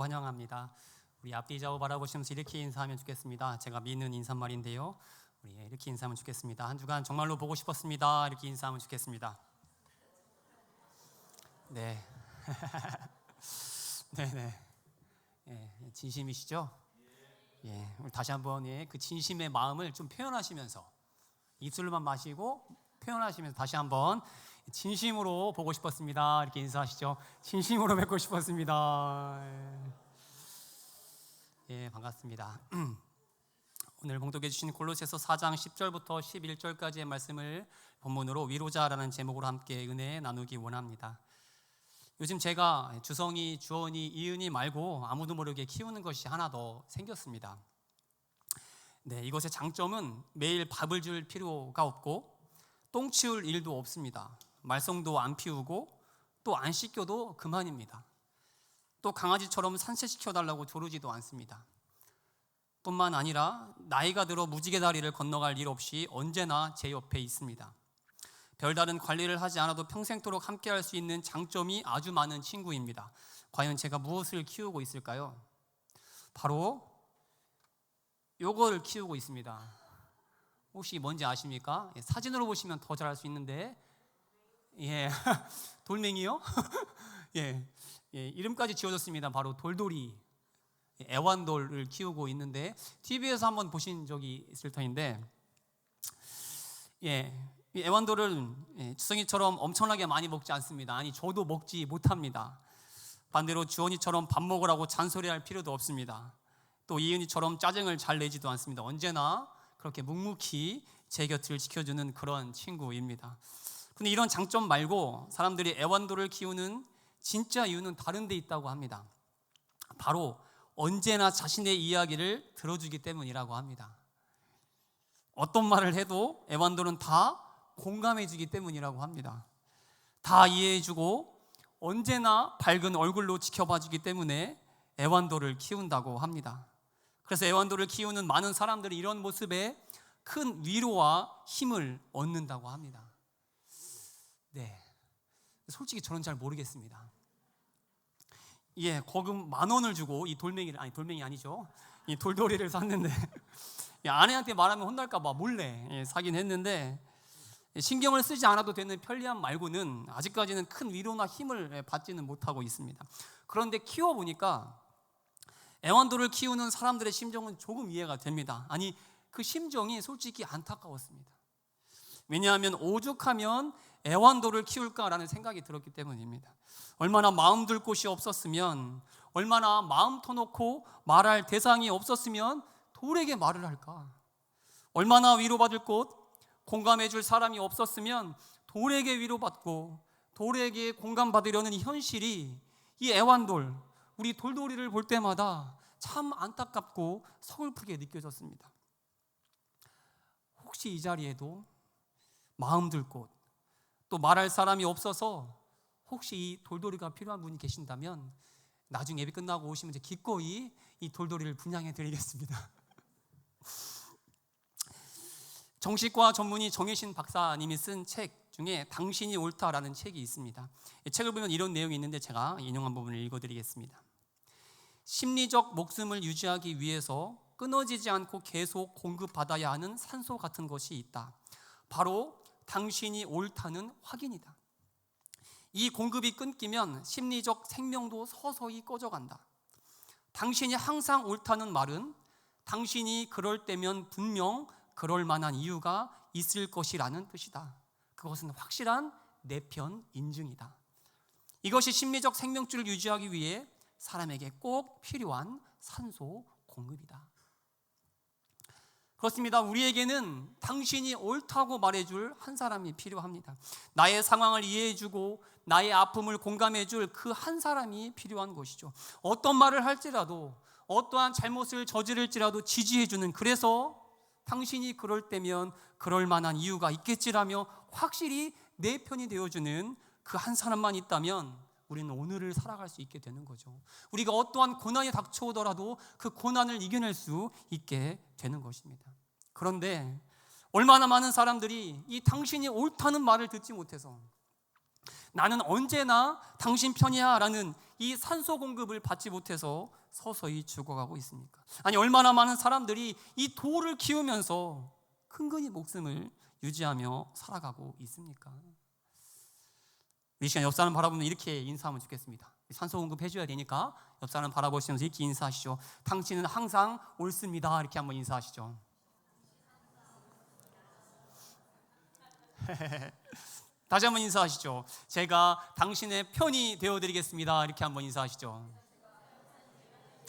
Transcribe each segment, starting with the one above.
환영합니다. 우리 앞뒤 좌우 바라보시면서 이렇게 인사하면 좋겠습니다. 제가 미는 인사말인데요. 우리 이렇게 인사하면 좋겠습니다. 한 주간 정말로 보고 싶었습니다. 이렇게 인사하면 좋겠습니다. 네. 네네. 진심이시죠? 예, 우리 다시 한번 그 진심의 마음을 좀 표현하시면서 입술로만 마시고 표현하시면서 다시 한번 진심으로 보고 싶었습니다. 이렇게 인사하시죠. 진심으로 뵙고 싶었습니다. 예, 반갑습니다. 오늘 봉독해 주신 골로새서 4장 10절부터 11절까지의 말씀을 본문으로 위로자라는 제목으로 함께 은혜 나누기 원합니다. 요즘 제가 주성이, 주원이, 이은이 말고 아무도 모르게 키우는 것이 하나 더 생겼습니다. 네, 이것의 장점은 매일 밥을 줄 필요가 없고 똥 치울 일도 없습니다. 말썽도 안 피우고 또 안 씻겨도 그만입니다. 또 강아지처럼 산책시켜달라고 조르지도 않습니다. 뿐만 아니라 나이가 들어 무지개 다리를 건너갈 일 없이 언제나 제 옆에 있습니다. 별다른 관리를 하지 않아도 평생토록 함께할 수 있는 장점이 아주 많은 친구입니다. 과연 제가 무엇을 키우고 있을까요? 바로 요거를 키우고 있습니다. 혹시 뭔지 아십니까? 사진으로 보시면 더 잘 알 수 있는데, 돌멩이요? 이름까지 지어졌습니다. 바로 돌돌이, 애완돌을 키우고 있는데, TV에서 한번 보신 적이 있을 터인데, 이 애완돌은 주성이처럼 엄청나게 많이 먹지 않습니다. 아니, 저도 먹지 못합니다. 반대로 주원이처럼 밥 먹으라고 잔소리할 필요도 없습니다. 또 이은이처럼 짜증을 잘 내지도 않습니다. 언제나 그렇게 묵묵히 제 곁을 지켜주는 그런 친구입니다. 근데 이런 장점 말고 사람들이 애완돌을 키우는 진짜 이유는 다른 데 있다고 합니다. 바로 언제나 자신의 이야기를 들어주기 때문이라고 합니다. 어떤 말을 해도 애완돌은 다 공감해주기 때문이라고 합니다. 다 이해해주고 언제나 밝은 얼굴로 지켜봐주기 때문에 애완돌을 키운다고 합니다. 그래서 애완돌을 키우는 많은 사람들이 이런 모습에 큰 위로와 힘을 얻는다고 합니다. 네, 솔직히 저는 잘 모르겠습니다. 거금 10,000원을 주고 이 돌멩이를, 돌멩이 아니죠, 이 돌돌이를 샀는데 아내한테 말하면 혼날까봐 몰래 사긴 했는데, 신경을 쓰지 않아도 되는 편리함 말고는 아직까지는 큰 위로나 힘을 받지는 못하고 있습니다. 그런데 키워보니까 애완돌을 키우는 사람들의 심정은 조금 이해가 됩니다. 아니, 그 심정이 솔직히 안타까웠습니다. 왜냐하면 오죽하면 애완돌을 키울까라는 생각이 들었기 때문입니다. 얼마나 마음 둘 곳이 없었으면, 얼마나 마음 터놓고 말할 대상이 없었으면 돌에게 말을 할까? 얼마나 위로받을 곳, 공감해줄 사람이 없었으면 돌에게 위로받고 돌에게 공감받으려는 이 현실이, 이 애완돌, 우리 돌돌이를 볼 때마다 참 안타깝고 서글프게 느껴졌습니다. 혹시 이 자리에도 마음 둘 곳, 또 말할 사람이 없어서 혹시 이 돌돌이가 필요한 분이 계신다면 나중에 예배 끝나고 오시면 이제 기꺼이 이 돌돌이를 분양해 드리겠습니다. 정신과 전문의 정혜신 박사님이 쓴 책 중에 당신이 옳다라는 책이 있습니다. 이 책을 보면 이런 내용이 있는데 제가 인용한 부분을 읽어드리겠습니다. 심리적 목숨을 유지하기 위해서 끊어지지 않고 계속 공급받아야 하는 산소 같은 것이 있다. 바로 당신이 옳다는 확인이다. 이 공급이 끊기면 심리적 생명도 서서히 꺼져간다. 당신이 항상 옳다는 말은 당신이 그럴 때면 분명 그럴 만한 이유가 있을 것이라는 뜻이다. 그것은 확실한 내 편 인증이다. 이것이 심리적 생명줄을 유지하기 위해 사람에게 꼭 필요한 산소 공급이다. 그렇습니다. 우리에게는 당신이 옳다고 말해줄 한 사람이 필요합니다. 나의 상황을 이해해주고 나의 아픔을 공감해줄 그 한 사람이 필요한 것이죠. 어떤 말을 할지라도, 어떠한 잘못을 저지를지라도 지지해주는, 그래서 당신이 그럴 때면 그럴 만한 이유가 있겠지라며 확실히 내 편이 되어주는 그 한 사람만 있다면 우리는 오늘을 살아갈 수 있게 되는 거죠. 우리가 어떠한 고난이 닥쳐오더라도 그 고난을 이겨낼 수 있게 되는 것입니다. 그런데 얼마나 많은 사람들이 이 당신이 옳다는 말을 듣지 못해서 나는 언제나 당신 편이야 라는 이 산소 공급을 받지 못해서 서서히 죽어가고 있습니까? 아니, 얼마나 많은 사람들이 이 돌을 키우면서 근근히 목숨을 유지하며 살아가고 있습니까? 이 시간 옆 사람 바라보면 이렇게 인사하면 좋겠습니다. 산소 공급 해줘야 되니까 옆 사람 바라보시면서 이렇게 인사하시죠. 당신은 항상 옳습니다. 이렇게 한번 인사하시죠. 다시 한번 인사하시죠. 제가 당신의 편이 되어드리겠습니다. 이렇게 한번 인사하시죠.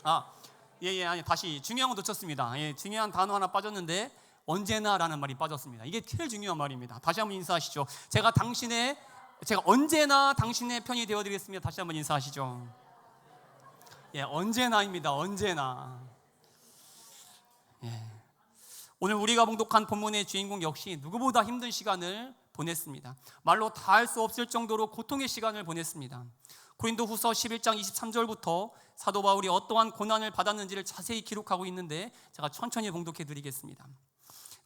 아니, 다시 중요한 거 놓쳤습니다. 중요한 단어 하나 빠졌는데 언제나라는 말이 빠졌습니다. 이게 제일 중요한 말입니다. 다시 한번 인사하시죠. 제가 언제나 당신의 편이 되어드리겠습니다. 다시 한번 인사하시죠. 언제나입니다. 언제나. 오늘 우리가 봉독한 본문의 주인공 역시 누구보다 힘든 시간을 보냈습니다. 말로 다 할 수 없을 정도로 고통의 시간을 보냈습니다. 고린도후서 11장 23절부터 사도 바울이 어떠한 고난을 받았는지를 자세히 기록하고 있는데 제가 천천히 봉독해 드리겠습니다.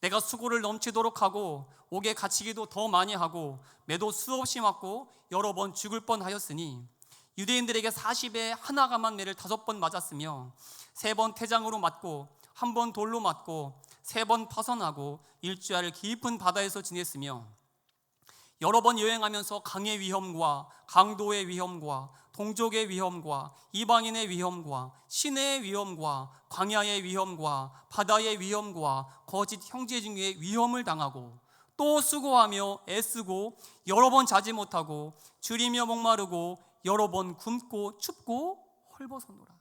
내가 수고를 넘치도록 하고 옥에 갇히기도 더 많이 하고 매도 수없이 맞고 여러 번 죽을 뻔하였으니 유대인들에게 40에 하나가만 매를 5번 맞았으며 3번 태장으로 맞고 1번 돌로 맞고 3번 파선하고 일주일을 깊은 바다에서 지냈으며 여러 번 여행하면서 강의 위험과 강도의 위험과 동족의 위험과 이방인의 위험과 시내의 위험과 광야의 위험과 바다의 위험과 거짓 형제 중에 위험을 당하고 또 수고하며 애쓰고 여러 번 자지 못하고 줄이며 목마르고 여러 번 굶고 춥고 헐벗었노라.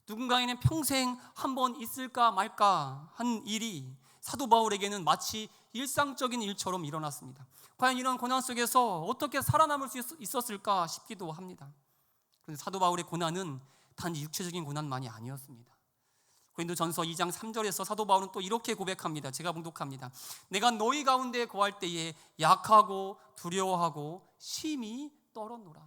누군가에게는 평생 한 번 있을까 말까 한 일이 사도 바울에게는 마치 일상적인 일처럼 일어났습니다. 과연 이런 고난 속에서 어떻게 살아남을 수 있었을까 싶기도 합니다. 그런데 사도 바울의 고난은 단지 육체적인 고난만이 아니었습니다. 고린도전서 2장 3절에서 사도 바울은 또 이렇게 고백합니다. 제가 봉독합니다. 내가 너희 가운데 거할 때에 약하고 두려워하고 심히 떨었노라.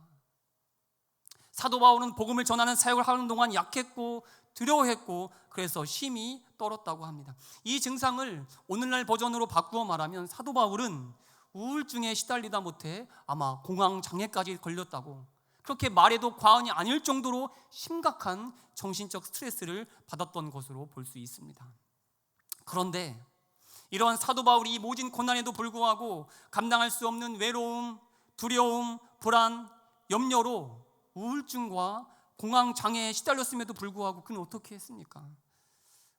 사도 바울은 복음을 전하는 사역을 하는 동안 약했고 두려워했고 그래서 심히 떨었다고 합니다. 이 증상을 오늘날 버전으로 바꾸어 말하면 사도 바울은 우울증에 시달리다 못해 아마 공황장애까지 걸렸다고, 그렇게 말해도 과언이 아닐 정도로 심각한 정신적 스트레스를 받았던 것으로 볼 수 있습니다. 그런데 이러한 사도 바울이 이 모진 고난에도 불구하고 감당할 수 없는 외로움, 두려움, 불안, 염려로 우울증과 공황장애에 시달렸음에도 불구하고 그는 어떻게 했습니까?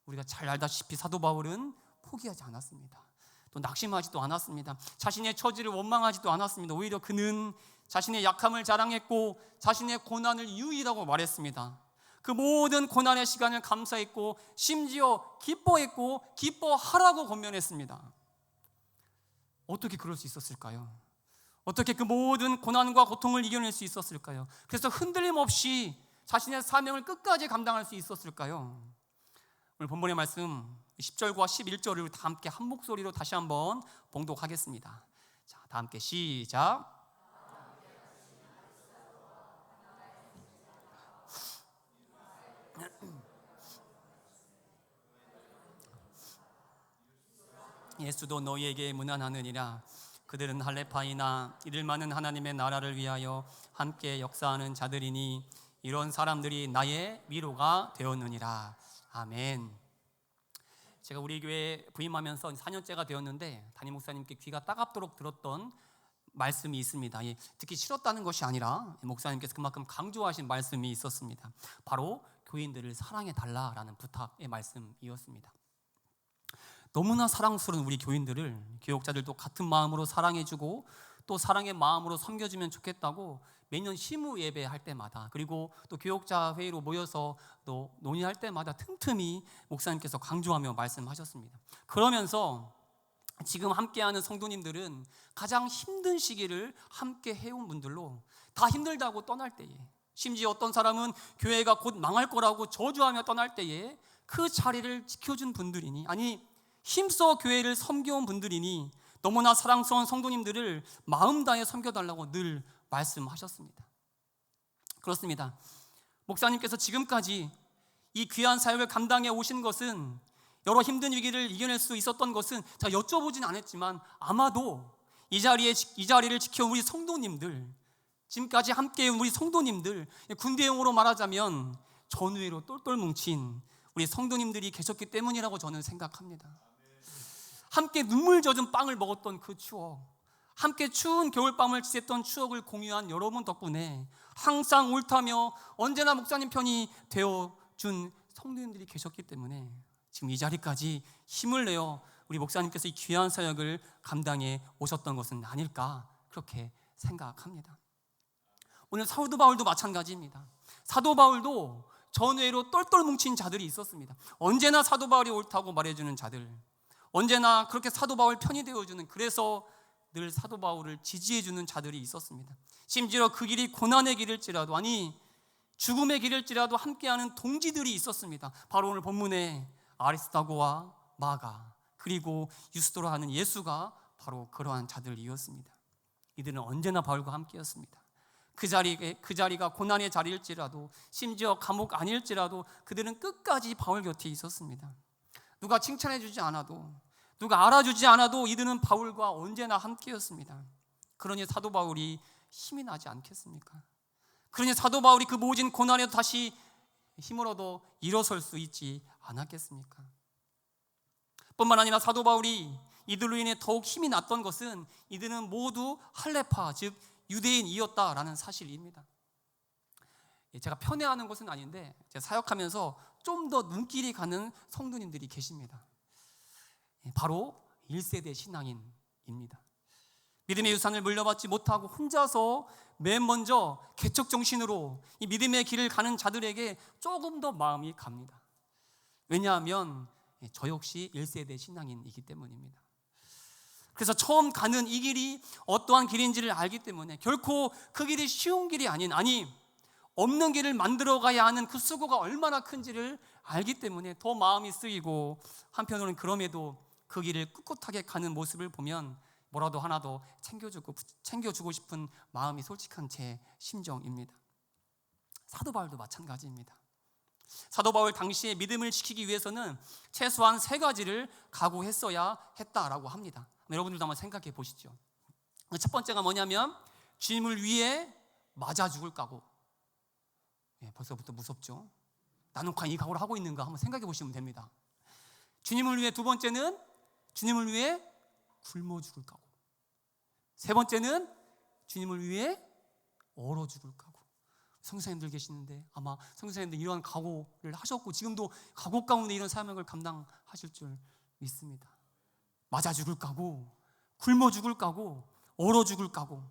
우리가 잘 알다시피 사도 바울은 포기하지 않았습니다. 또 낙심하지도 않았습니다. 자신의 처지를 원망하지도 않았습니다. 오히려 그는 자신의 약함을 자랑했고 자신의 고난을 유의라고 말했습니다. 그 모든 고난의 시간을 감사했고 심지어 기뻐했고 기뻐하라고 권면했습니다. 어떻게 그럴 수 있었을까요? 어떻게 그 모든 고난과 고통을 이겨낼 수 있었을까요? 그래서 흔들림 없이 자신의 사명을 끝까지 감당할 수 있었을까요? 오늘 본문의 말씀 10절과 11절을 다 함께 한 목소리로 다시 한번 봉독하겠습니다. 자, 다 함께 시작. 예수도 너희에게 문안하느니라. 그들은 할레파이나 이들 많은 하나님의 나라를 위하여 함께 역사하는 자들이니 이런 사람들이 나의 위로가 되었느니라. 아멘. 제가 우리 교회에 부임하면서 4년째가 되었는데 담임 목사님께 귀가 따갑도록 들었던 말씀이 있습니다. 듣기 싫었다는 것이 아니라 목사님께서 그만큼 강조하신 말씀이 있었습니다. 바로 교인들을 사랑해 달라라는 부탁의 말씀이었습니다. 너무나 사랑스러운 우리 교인들을 교역자들도 같은 마음으로 사랑해주고 또 사랑의 마음으로 섬겨주면 좋겠다고 매년 시무 예배할 때마다, 그리고 또 교역자 회의로 모여서 또 논의할 때마다 틈틈이 목사님께서 강조하며 말씀하셨습니다. 그러면서 지금 함께하는 성도님들은 가장 힘든 시기를 함께 해온 분들로 다 힘들다고 떠날 때에, 심지어 어떤 사람은 교회가 곧 망할 거라고 저주하며 떠날 때에 그 자리를 지켜준 분들이니, 아니 힘써 교회를 섬겨온 분들이니 너무나 사랑스러운 성도님들을 마음 다해 섬겨달라고 늘 말씀하셨습니다. 그렇습니다. 목사님께서 지금까지 이 귀한 사역을 감당해 오신 것은, 여러 힘든 위기를 이겨낼 수 있었던 것은 제가 여쭤보진 않았지만 아마도 이 자리를 지켜온 우리 성도님들, 지금까지 함께해온 우리 성도님들, 군대용어로 말하자면 전우회로 똘똘 뭉친 우리 성도님들이 계셨기 때문이라고 저는 생각합니다. 함께 눈물 젖은 빵을 먹었던 그 추억, 함께 추운 겨울밤을 지냈던 추억을 공유한 여러분 덕분에 항상 옳다며 언제나 목사님 편이 되어준 성도님들이 계셨기 때문에 지금 이 자리까지 힘을 내어 우리 목사님께서 이 귀한 사역을 감당해 오셨던 것은 아닐까, 그렇게 생각합니다. 오늘 사도 바울도 마찬가지입니다. 사도 바울도 전회로 똘똘 뭉친 자들이 있었습니다. 언제나 사도 바울이 옳다고 말해주는 자들, 언제나 그렇게 사도 바울 편이 되어주는, 그래서 늘 사도 바울을 지지해주는 자들이 있었습니다. 심지어 그 길이 고난의 길일지라도, 아니 죽음의 길일지라도 함께하는 동지들이 있었습니다. 바로 오늘 본문에 아리스다고와 마가, 그리고 유스도라 하는 예수가 바로 그러한 자들이었습니다. 이들은 언제나 바울과 함께였습니다. 그 자리가 고난의 자리일지라도, 심지어 감옥 아닐지라도 그들은 끝까지 바울 곁에 있었습니다. 누가 칭찬해 주지 않아도, 누가 알아주지 않아도 이들은 바울과 언제나 함께였습니다. 그러니 사도 바울이 힘이 나지 않겠습니까? 그러니 사도 바울이 그 모진 고난에도 다시 힘을 얻어 일어설 수 있지 않았겠습니까? 뿐만 아니라 사도 바울이 이들로 인해 더욱 힘이 났던 것은 이들은 모두 할레파, 즉 유대인이었다라는 사실입니다. 제가 편애하는 것은 아닌데 제가 사역하면서 좀 더 눈길이 가는 성도님들이 계십니다. 바로 1세대 신앙인입니다. 믿음의 유산을 물려받지 못하고 혼자서 맨 먼저 개척 정신으로 이 믿음의 길을 가는 자들에게 조금 더 마음이 갑니다. 왜냐하면 저 역시 1세대 신앙인이기 때문입니다. 그래서 처음 가는 이 길이 어떠한 길인지를 알기 때문에 결코 그 길이 쉬운 길이 아닌, 아니 없는 길을 만들어 가야 하는 그 수고가 얼마나 큰지를 알기 때문에 더 마음이 쓰이고, 한편으로는 그럼에도 그 길을 꿋꿋하게 가는 모습을 보면 뭐라도 하나 더 챙겨주고 싶은 마음이 솔직한 제 심정입니다. 사도 바울도 마찬가지입니다. 사도 바울 당시에 믿음을 지키기 위해서는 최소한 3가지를 각오했어야 했다라고 합니다. 여러분들도 한번 생각해 보시죠. 첫 번째가 뭐냐면 주님을 위해 맞아 죽을 각오. 벌써부터 무섭죠? 나는 과연 이 각오를 하고 있는가 한번 생각해 보시면 됩니다. 주님을 위해, 두 번째는 주님을 위해 굶어 죽을 각오. 세 번째는 주님을 위해 얼어 죽을 각오. 선교사님들 계시는데 아마 선교사님들 이러한 각오를 하셨고 지금도 각오 가운데 이런 사명을 감당하실 줄 믿습니다. 맞아 죽을 각오, 굶어 죽을 각오, 얼어 죽을 각오.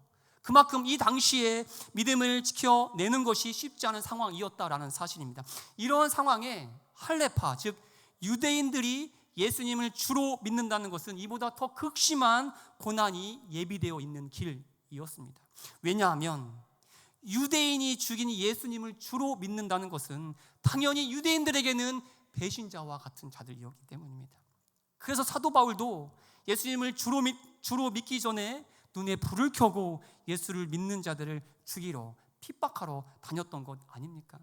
그만큼 이 당시에 믿음을 지켜내는 것이 쉽지 않은 상황이었다라는 사실입니다. 이러한 상황에 할레파, 즉 유대인들이 예수님을 주로 믿는다는 것은 이보다 더 극심한 고난이 예비되어 있는 길이었습니다. 왜냐하면 유대인이 죽인 예수님을 주로 믿는다는 것은 당연히 유대인들에게는 배신자와 같은 자들이었기 때문입니다. 그래서 사도 바울도 예수님을 주로 믿기 전에 눈에 불을 켜고 예수를 믿는 자들을 죽이러, 핍박하러 다녔던 것 아닙니까?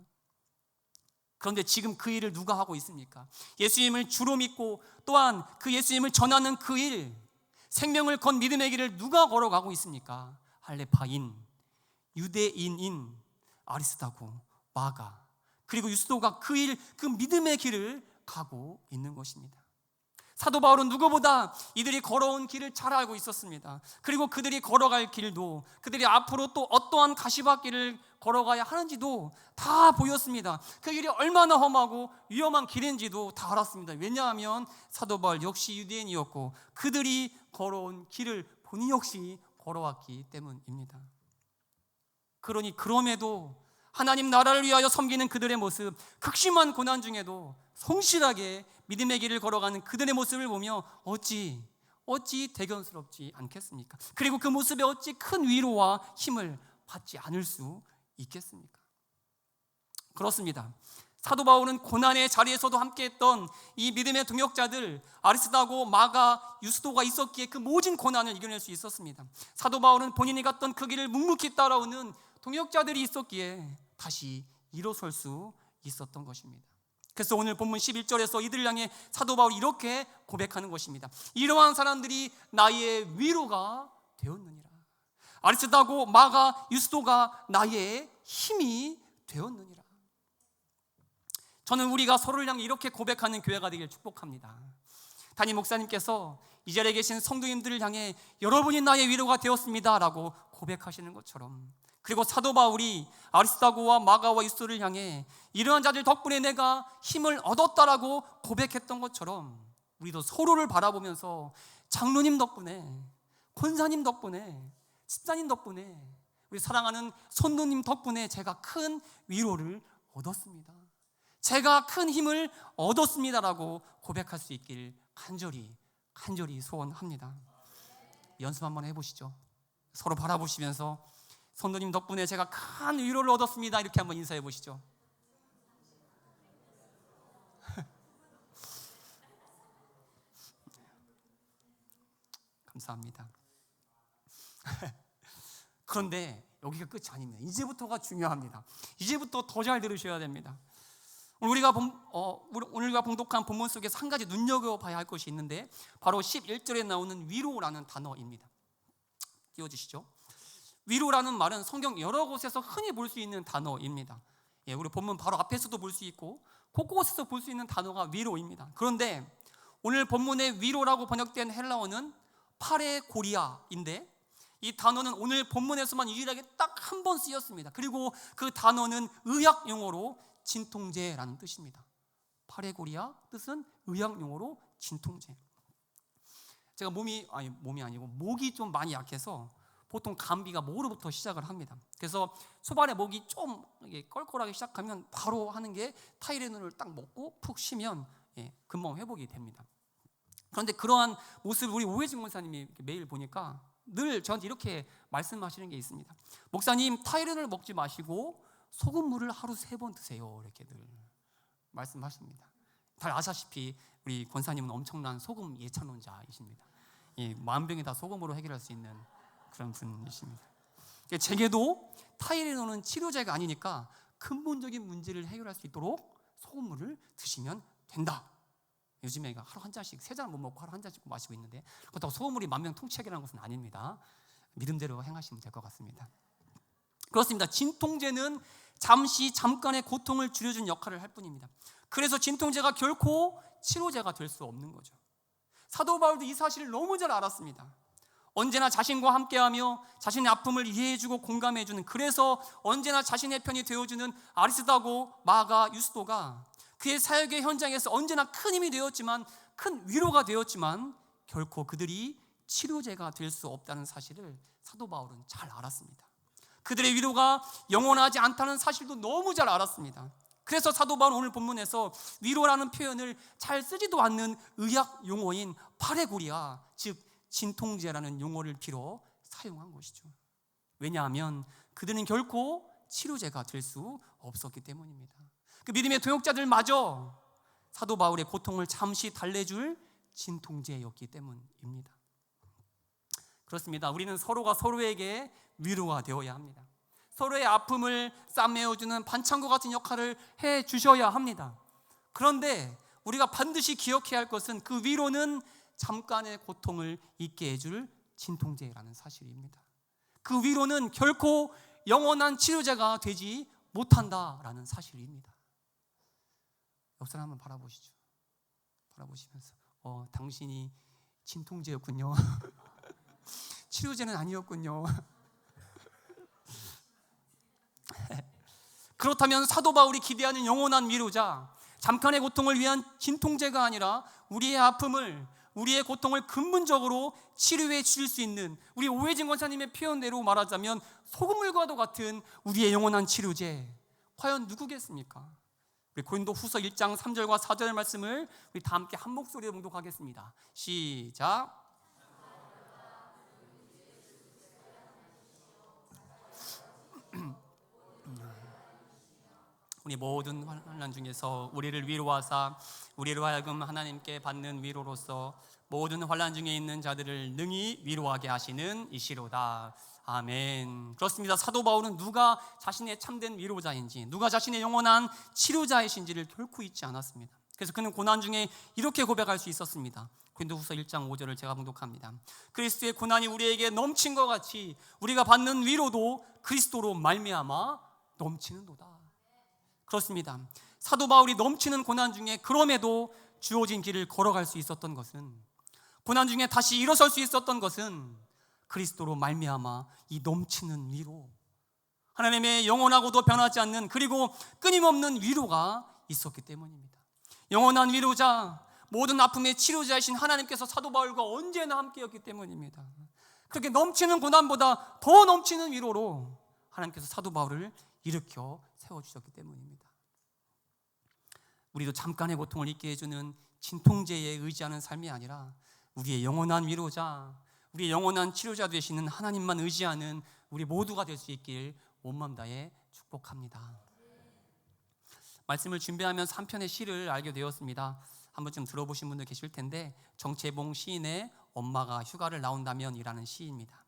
그런데 지금 그 일을 누가 하고 있습니까? 예수님을 주로 믿고 또한 그 예수님을 전하는 그 일, 생명을 건 믿음의 길을 누가 걸어가고 있습니까? 할레파인, 유대인인 아리스다고, 마가, 그리고 유스도가 그 믿음의 길을 가고 있는 것입니다. 사도 바울은 누구보다 이들이 걸어온 길을 잘 알고 있었습니다. 그리고 그들이 걸어갈 길도, 그들이 앞으로 또 어떠한 가시밭길을 걸어가야 하는지도 다 보였습니다. 그 길이 얼마나 험하고 위험한 길인지도 다 알았습니다. 왜냐하면 사도 바울 역시 유대인이었고 그들이 걸어온 길을 본인 역시 걸어왔기 때문입니다. 그러니 그럼에도 하나님 나라를 위하여 섬기는 그들의 모습, 극심한 고난 중에도 성실하게 믿음의 길을 걸어가는 그들의 모습을 보며 어찌 대견스럽지 않겠습니까? 그리고 그 모습에 어찌 큰 위로와 힘을 받지 않을 수 있겠습니까? 그렇습니다. 사도 바울은 고난의 자리에서도 함께했던 이 믿음의 동역자들 아리스다고, 마가, 유스도가 있었기에 그 모진 고난을 이겨낼 수 있었습니다. 사도 바울은 본인이 갔던 그 길을 묵묵히 따라오는 동역자들이 있었기에 다시 일어설 수 있었던 것입니다. 그래서 오늘 본문 11절에서 이들을 향해 사도 바울이 이렇게 고백하는 것입니다. 이러한 사람들이 나의 위로가 되었느니라. 아리스다고 마가 유스도가 나의 힘이 되었느니라. 저는 우리가 서로를 향해 이렇게 고백하는 교회가 되길 축복합니다. 담임 목사님께서 이 자리에 계신 성도님들을 향해 여러분이 나의 위로가 되었습니다 라고 고백하시는 것처럼, 그리고 사도 바울이 아리스다고와 마가와 유스도를 향해 이러한 자들 덕분에 내가 힘을 얻었다라고 고백했던 것처럼, 우리도 서로를 바라보면서 장로님 덕분에, 권사님 덕분에, 집사님 덕분에, 우리 사랑하는 손노님 덕분에 제가 큰 위로를 얻었습니다, 제가 큰 힘을 얻었습니다라고 고백할 수 있길 간절히 소원합니다. 연습 한번 해보시죠. 서로 바라보시면서 손노님 덕분에 제가 큰 위로를 얻었습니다 이렇게 한번 인사해 보시죠. 감사합니다. 그런데 여기가 끝이 아닙니다. 이제부터가 중요합니다. 이제부터 더 잘 들으셔야 됩니다. 오늘 우리가 봉독한 본문 속에서 한 가지 눈여겨봐야 할 것이 있는데, 바로 11절에 나오는 위로라는 단어입니다. 띄워주시죠. 위로라는 말은 성경 여러 곳에서 흔히 볼 수 있는 단어입니다. 우리 본문 바로 앞에서도 볼 수 있고 곳곳에서 볼 수 있는 단어가 위로입니다. 그런데 오늘 본문의 위로라고 번역된 헬라어는 파레고리아인데, 이 단어는 오늘 본문에서만 유일하게 딱 한 번 쓰였습니다. 그리고 그 단어는 의학 용어로 진통제라는 뜻입니다. 파레고리아 뜻은 의학 용어로 진통제. 제가 목이 좀 많이 약해서 보통 감기가 목으로부터 시작을 합니다. 그래서 초반에 목이 좀 껄껄하게 시작하면 바로 하는 게 타이레놀을 딱 먹고 푹 쉬면 금방 회복이 됩니다. 그런데 그러한 모습을 우리 오해진 권사님이 매일 보니까 늘 저한테 이렇게 말씀하시는 게 있습니다. 목사님, 타이레놀 먹지 마시고 소금물을 하루 3번 드세요 이렇게 늘 말씀하십니다. 잘 아시다시피 우리 권사님은 엄청난 소금 예찬론자이십니다. 만병이 다 소금으로 해결할 수 있는 그런 분이십니다. 제게도 타이레놀은 치료제가 아니니까 근본적인 문제를 해결할 수 있도록 소금물을 드시면 된다. 요즘에 하루 한 잔씩, 3잔 못 먹고 하루 한 잔씩 마시고 있는데, 그렇다고 소금물이 만병통치약이라는 것은 아닙니다. 믿음대로 행하시면 될 것 같습니다. 그렇습니다. 진통제는 잠깐의 고통을 줄여주는 역할을 할 뿐입니다. 그래서 진통제가 결코 치료제가 될 수 없는 거죠. 사도 바울도 이 사실을 너무 잘 알았습니다. 언제나 자신과 함께하며 자신의 아픔을 이해해주고 공감해주는, 그래서 언제나 자신의 편이 되어주는 아리스다고 마가 유스도가 그의 사역의 현장에서 언제나 큰 힘이 되었지만, 큰 위로가 되었지만 결코 그들이 치료제가 될 수 없다는 사실을 사도 바울은 잘 알았습니다. 그들의 위로가 영원하지 않다는 사실도 너무 잘 알았습니다. 그래서 사도 바울은 오늘 본문에서 위로라는 표현을 잘 쓰지도 않는 의학 용어인 파레고리아, 즉 진통제라는 용어를 빌어 사용한 것이죠. 왜냐하면 그들은 결코 치료제가 될 수 없었기 때문입니다. 그 믿음의 동역자들마저 사도 바울의 고통을 잠시 달래줄 진통제였기 때문입니다. 그렇습니다. 우리는 서로가 서로에게 위로가 되어야 합니다. 서로의 아픔을 싸매어주는 반창고 같은 역할을 해주셔야 합니다. 그런데 우리가 반드시 기억해야 할 것은 그 위로는 잠깐의 고통을 잊게 해줄 진통제라는 사실입니다. 그 위로는 결코 영원한 치료제가 되지 못한다라는 사실입니다. 옆 사람 한번 바라보시죠. 바라보시면서 당신이 진통제였군요. 치료제는 아니었군요. 그렇다면 사도 바울이 기대하는 영원한 위로자, 잠깐의 고통을 위한 진통제가 아니라 우리의 아픔을, 우리의 고통을 근본적으로 치료해 주실 수 있는, 우리 오해진 권사님의 표현대로 말하자면 소금물과도 같은 우리의 영원한 치료제, 과연 누구겠습니까? 우리 고린도 후서 1장 3절과 4절 말씀을 우리 다 함께 한 목소리로 봉독하겠습니다. 시작. 우리 모든 환난 중에서 우리를 위로하사 우리로 하여금 하나님께 받는 위로로서 모든 환난 중에 있는 자들을 능히 위로하게 하시는 이시로다. 아멘. 그렇습니다. 사도 바울은 누가 자신의 참된 위로자인지, 누가 자신의 영원한 치료자이신지를 결코 잊지 않았습니다. 그래서 그는 고난 중에 이렇게 고백할 수 있었습니다. 고린도후서 1장 5절을 제가 봉독합니다. 그리스도의 고난이 우리에게 넘친 것 같이 우리가 받는 위로도 그리스도로 말미암아 넘치는도다. 그렇습니다. 사도 바울이 넘치는 고난 중에 그럼에도 주어진 길을 걸어갈 수 있었던 것은, 고난 중에 다시 일어설 수 있었던 것은 그리스도로 말미암아 이 넘치는 위로, 하나님의 영원하고도 변하지 않는 그리고 끊임없는 위로가 있었기 때문입니다. 영원한 위로자, 모든 아픔의 치료자이신 하나님께서 사도 바울과 언제나 함께였기 때문입니다. 그렇게 넘치는 고난보다 더 넘치는 위로로 하나님께서 사도 바울을 일으켜 세워주셨기 때문입니다. 우리도 잠깐의 고통을 잊게 해주는 진통제에 의지하는 삶이 아니라 우리의 영원한 위로자, 우리의 영원한 치료자 되시는 하나님만 의지하는 우리 모두가 될 수 있길 온마음 다해 축복합니다. 말씀을 준비하면서 한 편의 시를 알게 되었습니다. 한 번쯤 들어보신 분들 계실 텐데, 정채봉 시인의 엄마가 휴가를 나온다면 이라는 시입니다.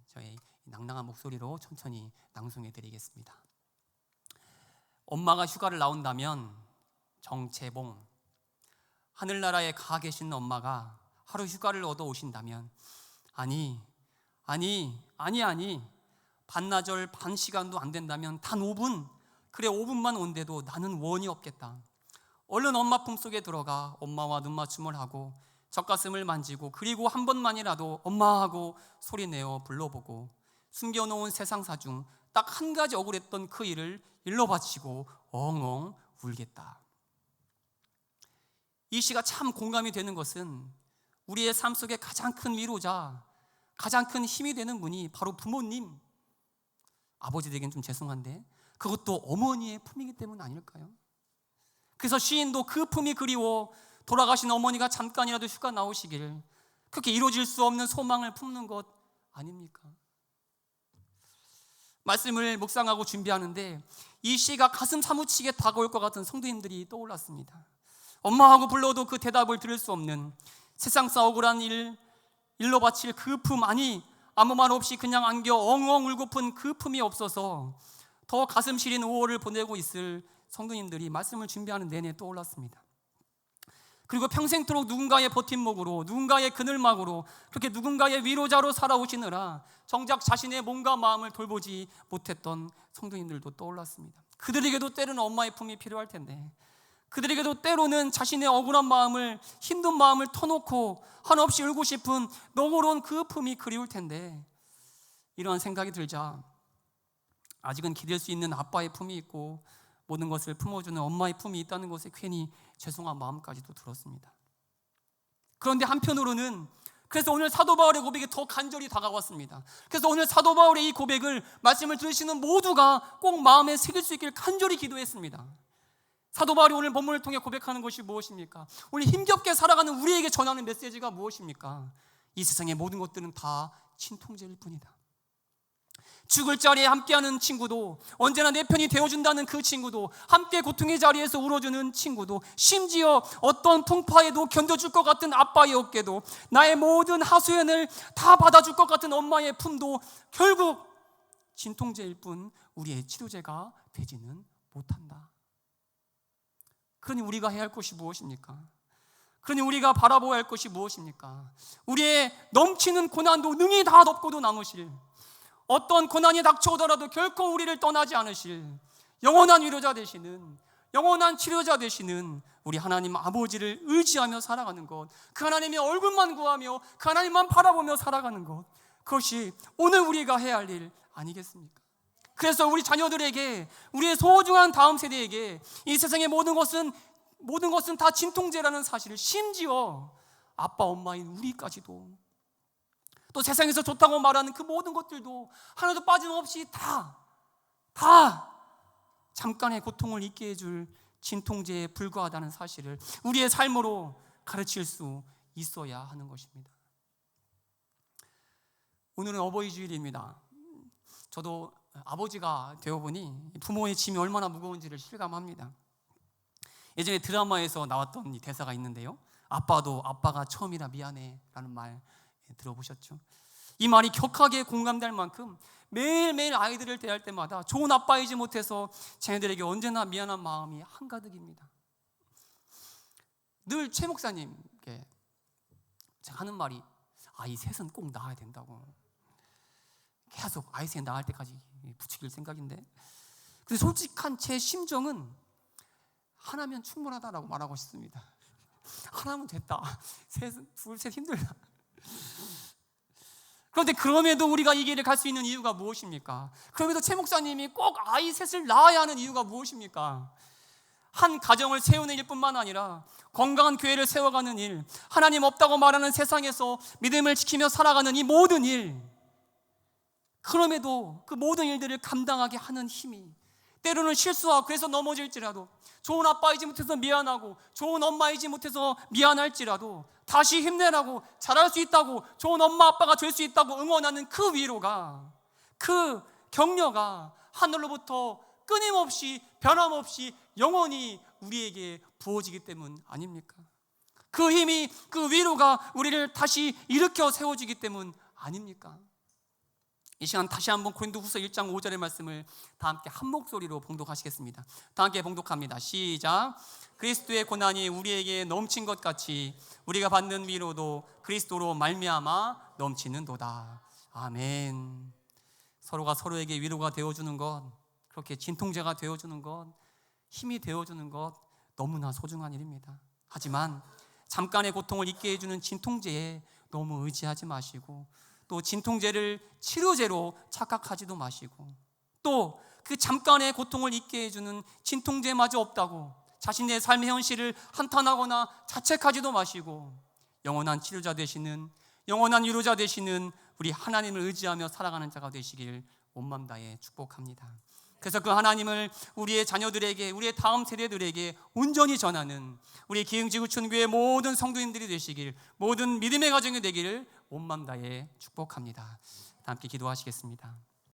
저의 낭낭한 목소리로 천천히 낭송해 드리겠습니다. 엄마가 휴가를 나온다면, 정채봉, 하늘나라에 가 계신 엄마가 하루 휴가를 얻어 오신다면, 아니 반나절 반 시간도 안 된다면 단 5분, 그래 5분만 온대도 나는 원이 없겠다. 얼른 엄마 품속에 들어가 엄마와 눈맞춤을 하고 젖가슴을 만지고, 그리고 한 번만이라도 엄마하고 소리내어 불러보고, 숨겨놓은 세상사 중 딱 한 가지 억울했던 그 일을 일러 바치고 엉엉 울겠다. 이 시가 참 공감이 되는 것은 우리의 삶 속에 가장 큰 위로자, 가장 큰 힘이 되는 분이 바로 부모님, 아버지들에겐 좀 죄송한데 그것도 어머니의 품이기 때문 아닐까요? 그래서 시인도 그 품이 그리워 돌아가신 어머니가 잠깐이라도 휴가 나오시길, 그렇게 이루어질 수 없는 소망을 품는 것 아닙니까? 말씀을 묵상하고 준비하는데 이 시가 가슴 사무치게 다가올 것 같은 성도님들이 떠올랐습니다. 엄마하고 불러도 그 대답을 들을 수 없는, 세상사 억울한 일로 바칠 그 품, 아니 아무 말 없이 그냥 안겨 엉엉 울고픈 그 품이 없어서 더 가슴 시린 5월을 보내고 있을 성도님들이 말씀을 준비하는 내내 떠올랐습니다. 그리고 평생토록 누군가의 버팀목으로, 누군가의 그늘막으로, 그렇게 누군가의 위로자로 살아오시느라 정작 자신의 몸과 마음을 돌보지 못했던 성도님들도 떠올랐습니다. 그들에게도 때로는 엄마의 품이 필요할 텐데, 그들에게도 때로는 자신의 억울한 마음을, 힘든 마음을 터놓고 한없이 울고 싶은 너그러운 그 품이 그리울 텐데, 이러한 생각이 들자 아직은 기댈 수 있는 아빠의 품이 있고 모든 것을 품어주는 엄마의 품이 있다는 것에 괜히 죄송한 마음까지도 들었습니다. 그런데 한편으로는 그래서 오늘 사도 바울의 고백이 더 간절히 다가왔습니다. 그래서 오늘 사도 바울의 이 고백을 말씀을 들으시는 모두가 꼭 마음에 새길 수 있기를 간절히 기도했습니다. 사도 바울이 오늘 본문을 통해 고백하는 것이 무엇입니까? 오늘 힘겹게 살아가는 우리에게 전하는 메시지가 무엇입니까? 이 세상의 모든 것들은 다 진통제일 뿐이다. 죽을 자리에 함께하는 친구도, 언제나 내 편이 되어준다는 그 친구도, 함께 고통의 자리에서 울어주는 친구도, 심지어 어떤 풍파에도 견뎌줄 것 같은 아빠의 어깨도, 나의 모든 하소연을 다 받아줄 것 같은 엄마의 품도 결국 진통제일 뿐 우리의 치료제가 되지는 못한다. 그러니 우리가 해야 할 것이 무엇입니까? 그러니 우리가 바라보아야 할 것이 무엇입니까? 우리의 넘치는 고난도 능히 다 덮고도 남으실, 어떤 고난이 닥쳐오더라도 결코 우리를 떠나지 않으실 영원한 위로자 되시는, 영원한 치료자 되시는 우리 하나님 아버지를 의지하며 살아가는 것, 그 하나님의 얼굴만 구하며 그 하나님만 바라보며 살아가는 것, 그것이 오늘 우리가 해야 할 일 아니겠습니까? 그래서 우리 자녀들에게, 우리의 소중한 다음 세대에게 이 세상의 모든 것은 다 진통제라는 사실을, 심지어 아빠 엄마인 우리까지도, 또 세상에서 좋다고 말하는 그 모든 것들도 하나도 빠짐없이 다 잠깐의 고통을 잊게 해줄 진통제에 불과하다는 사실을 우리의 삶으로 가르칠 수 있어야 하는 것입니다. 오늘은 어버이 주일입니다. 저도 아버지가 되어보니 부모의 짐이 얼마나 무거운지를 실감합니다. 예전에 드라마에서 나왔던 이 대사가 있는데요, 아빠가 처음이라 미안해 라는 말 들어보셨죠? 이 말이 격하게 공감될 만큼 매일매일 아이들을 대할 때마다 좋은 아빠이지 못해서 자녀들에게 언제나 미안한 마음이 한가득입니다. 늘 최 목사님께 제가 하는 말이 이 셋은 꼭 낳아야 된다고. 계속 아이 셋 낳을 때까지 부추길 생각인데, 근데 솔직한 제 심정은 하나면 충분하다라고 말하고 싶습니다. 하나면 됐다. 둘, 셋 힘들다. 그런데 그럼에도 우리가 이 길을 갈 수 있는 이유가 무엇입니까? 그럼에도 최 목사님이 꼭 아이 셋을 낳아야 하는 이유가 무엇입니까? 한 가정을 세우는 일뿐만 아니라 건강한 교회를 세워가는 일, 하나님 없다고 말하는 세상에서 믿음을 지키며 살아가는 이 모든 일, 그럼에도 그 모든 일들을 감당하게 하는 힘이, 때로는 실수하고 그래서 넘어질지라도, 좋은 아빠이지 못해서 미안하고 좋은 엄마이지 못해서 미안할지라도 다시 힘내라고, 잘할 수 있다고, 좋은 엄마 아빠가 될 수 있다고 응원하는 그 위로가, 그 격려가 하늘로부터 끊임없이 변함없이 영원히 우리에게 부어지기 때문 아닙니까? 그 힘이, 그 위로가 우리를 다시 일으켜 세워주기 때문 아닙니까? 이 시간 다시 한번 고린도후서 1장 5절의 말씀을 다 함께 한 목소리로 봉독하시겠습니다. 다 함께 봉독합니다. 시작. 그리스도의 고난이 우리에게 넘친 것 같이 우리가 받는 위로도 그리스도로 말미암아 넘치는도다. 아멘. 서로가 서로에게 위로가 되어주는 것, 그렇게 진통제가 되어주는 것, 힘이 되어주는 것 너무나 소중한 일입니다. 하지만 잠깐의 고통을 잊게 해주는 진통제에 너무 의지하지 마시고, 또 진통제를 치료제로 착각하지도 마시고, 또 그 잠깐의 고통을 잊게 해주는 진통제마저 없다고 자신의 삶의 현실을 한탄하거나 자책하지도 마시고, 영원한 치료자 되시는, 영원한 위로자 되시는 우리 하나님을 의지하며 살아가는 자가 되시길 온맘 다해 축복합니다. 그래서 그 하나님을 우리의 자녀들에게, 우리의 다음 세대들에게 온전히 전하는 우리 기흥지구촌교회 모든 성도님들이 되시길, 모든 믿음의 가정이 되기를 온맘 다해 축복합니다. 함께 기도하시겠습니다.